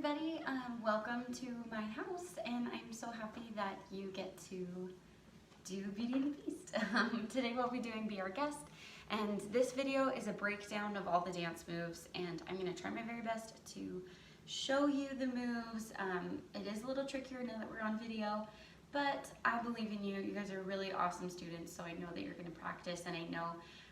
everybody. Welcome to my house, and I'm so happy that you get to do Beauty and the Beast. Today we'll be doing Be Our Guest, and this video is a breakdown of all the dance moves, and I'm going to try my very best to show you the moves. It is a little trickier now that we're on video, but I believe in you. You guys are really awesome students, so I know that you're going to practice, and I know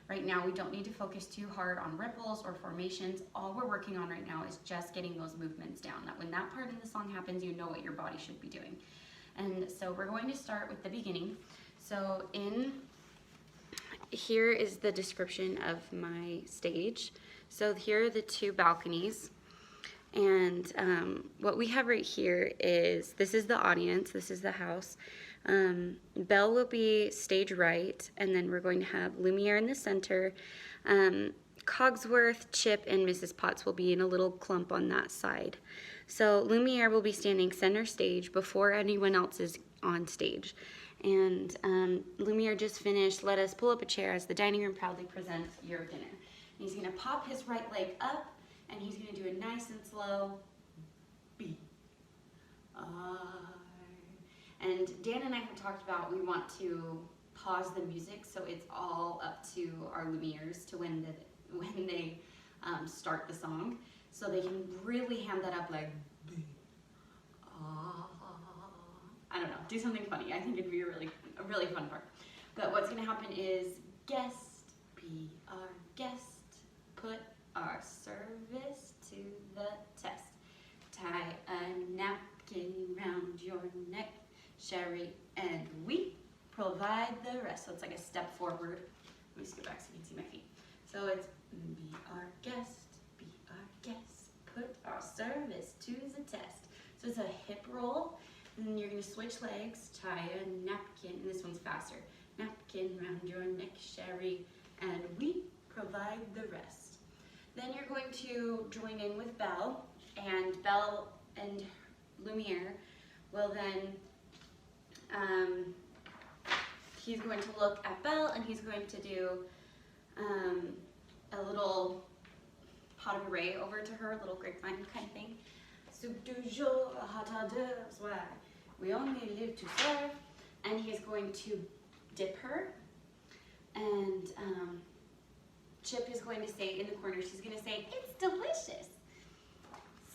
right now we don't need to focus too hard on ripples or formations. All we're working on right now is just getting those movements down, that when that part of the song happens, you know what your body should be doing. And so we're going to start with the beginning. So here is the description of my stage. So here are the two balconies. And what we have right here is, this is the audience, this is the house. Belle will be stage right, and then we're going to have Lumiere in the center. Cogsworth, Chip, and Mrs. Potts will be in a little clump on that side. So Lumiere will be standing center stage before anyone else is on stage. And Lumiere just finished "Let Us Pull Up a Chair" as the dining room proudly presents your dinner. And he's going to pop his right leg up, and he's going to do a nice and slow B. And Dan and I have talked about we want to pause the music, so it's all up to our Lumieres to when they start the song, so they can really hand that up like B. I don't know, do something funny. I think it'd be a really fun part. But what's going to happen is guest, be our guest, put our service to the test. Tie a napkin round your neck, Sherry, and we provide the rest. So it's like a step forward. Let me scoot back so you can see my feet. So it's be our guest, put our service to the test. So it's a hip roll, and then you're going to switch legs, tie a napkin, and this one's faster. Napkin round your neck, Sherry, and we provide the rest. Then you're going to join in with Belle, and Belle and Lumiere will then, he's going to look at Belle, and he's going to do a little pot of array over to her, a little grapevine kind of thing. Soup du jour, hot d'oeuvres, why? We only live to serve. And he's going to dip her, and Chip is going to say in the corner, she's going to say, "It's delicious."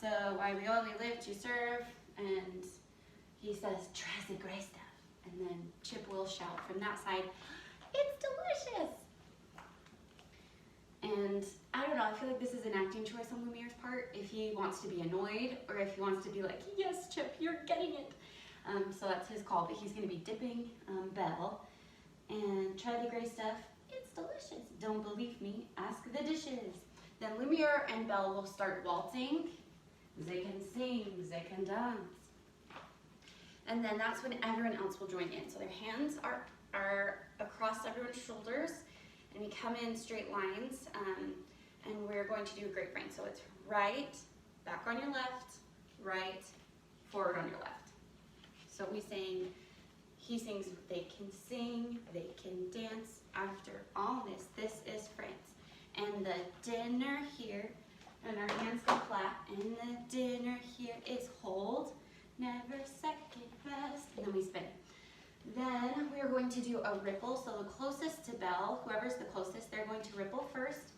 So why we only live to serve, and he says, "Try the gray stuff." And then Chip will shout from that side, "It's delicious." And I don't know, I feel like this is an acting choice on Lumiere's part, if he wants to be annoyed or if he wants to be like, "Yes, Chip, you're getting it." So that's his call, but he's going to be dipping Belle. And try the gray stuff. It's delicious. Don't believe me? Ask the dishes. Then Lumiere and Belle will start waltzing. They can sing, they can dance. And then that's when everyone else will join in. So their hands are across everyone's shoulders, and we come in straight lines, and we're going to do a grapevine. So it's right, back on your left, right, forward on your left. So he sings, they can sing, they can dance. After all this is France. And the dinner here, and our hands go flat, and the dinner here is hold, never second best, and then we spin. Then we're going to do a ripple, so the closest to Belle, whoever's the closest, they're going to ripple first,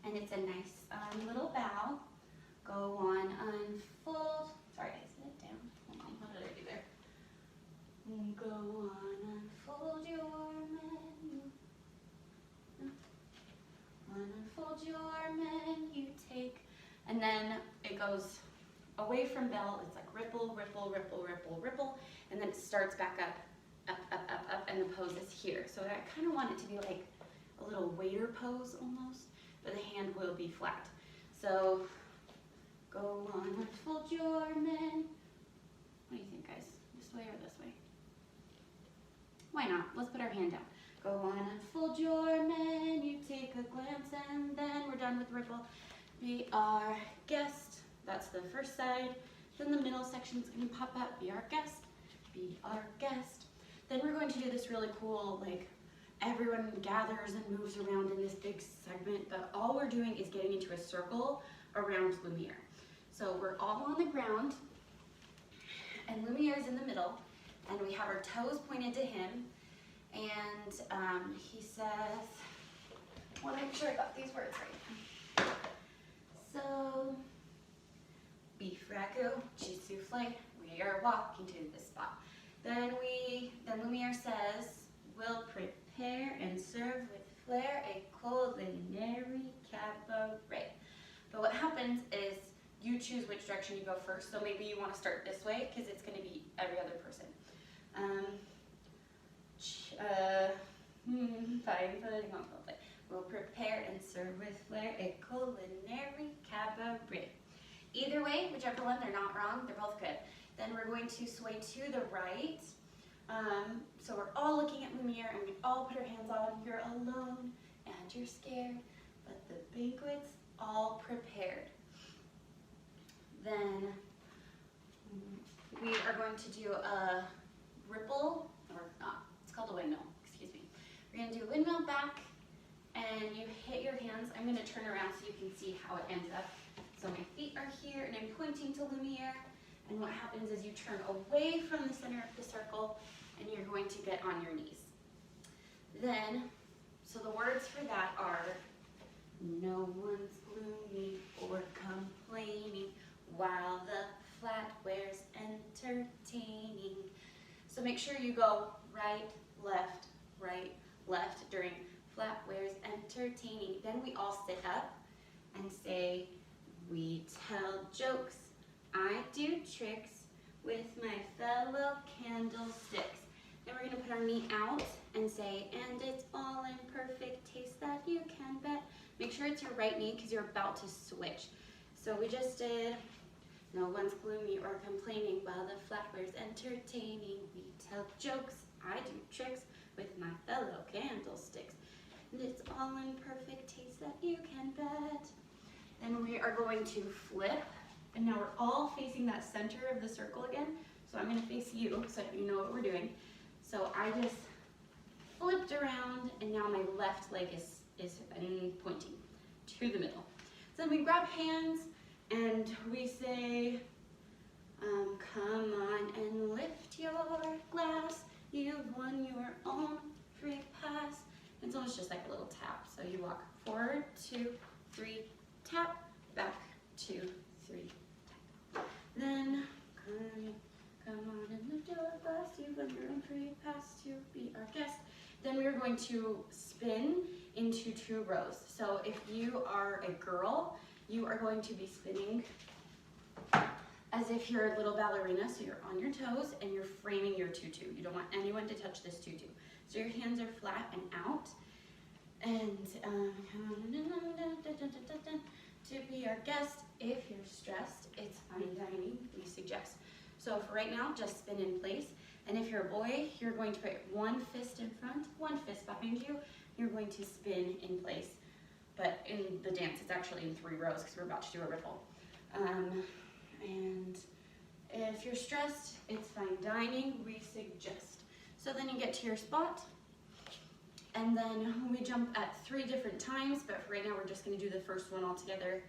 and it's a nice little bow. Go on, unfold, sorry I sit down, hold on, what did I do there? Go on, unfold your menu. Unfold your menu, take, and then it goes away from Belle. It's like ripple, ripple, ripple, ripple, ripple, and then it starts back up, up, up, up, up, and the pose is here. So I kind of want it to be like a little waiter pose almost, but the hand will be flat. So go on, unfold your menu. What do you think, guys? This way or this way? Why not? Let's put our hand down. Go on, unfold your menu, take a glance, and then we're done with ripple. Be our guest. That's the first side. Then the middle section is going to pop up. Be our guest. Be our guest. Then we're going to do this really cool, like, everyone gathers and moves around in this big segment, but all we're doing is getting into a circle around Lumiere. So we're all on the ground, and Lumiere's in the middle, and we have our toes pointed to him, and he says, I want to make sure I got these words right. So, beef ragu, cheese souffle, we are walking to the spot. Then Lumiere says, we'll prepare and serve with flair a culinary cabaret. But what happens is you choose which direction you go first. So maybe you want to start this way because it's going to be every other person. We'll prepare and serve with flair a culinary cabaret. Either way, whichever one, they're not wrong, they're both good. Then we're going to sway to the right. So we're all looking at Lumiere and we all put our hands on. You're alone and you're scared, but the banquet's all prepared. Then we are going to do a ripple, or not, it's called a windmill, excuse me. We're going to do a windmill back, and you hit your hands. I'm going to turn around so you can see how it ends up. So my feet are here, and I'm pointing to Lumiere, and what happens is you turn away from the center of the circle, and you're going to get on your knees. Then, so the words for that are, no one's gloomy or complaining, while the flatware's entertaining. So make sure you go right, left during flatware's entertaining. Then we all sit up and say, we tell jokes, I do tricks with my fellow candlesticks. Then we're gonna put our knee out and say, and it's all in perfect taste that you can bet. Make sure it's your right knee because you're about to switch. So we just did, no one's gloomy or complaining while the flatware's entertaining. We tell jokes, I do tricks with my fellow candlesticks. And it's all in perfect taste that you can bet. Then we are going to flip, and now we're all facing that center of the circle again. So I'm going to face you so you know what we're doing. So I just flipped around, and now my left leg is pointing to the middle. So then we grab hands, and we say, come on and lift your glass. You've won your own free pass. It's almost just like a little tap. So you walk forward, 2, 3, tap, back, 2, 3, tap. Then come on and lift your glass. You've won your own free pass to be our guest. Then we're going to spin into 2 rows. So if you are a girl, you are going to be spinning as if you're a little ballerina, so you're on your toes and you're framing your tutu. You don't want anyone to touch this tutu. So your hands are flat and out. And to be our guest, if you're stressed, it's fine dining, we suggest. So for right now, just spin in place. And if you're a boy, you're going to put one fist in front, one fist behind you. You're going to spin in place. But in the dance, it's actually in 3 rows because we're about to do a ripple. And if you're stressed, it's fine dining, we suggest. So then you get to your spot, and then we jump at 3 different times, but for right now we're just gonna do the first one all together.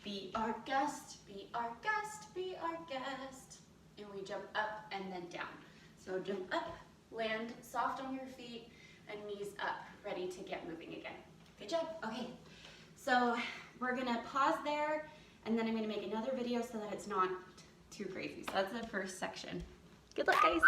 Be our guest, be our guest, be our guest. And we jump up and then down. So jump up, land soft on your feet, and knees up, ready to get moving again. Good job, okay. So we're gonna pause there, and then I'm gonna make another video so that it's not too crazy. So that's the first section. Good luck, guys.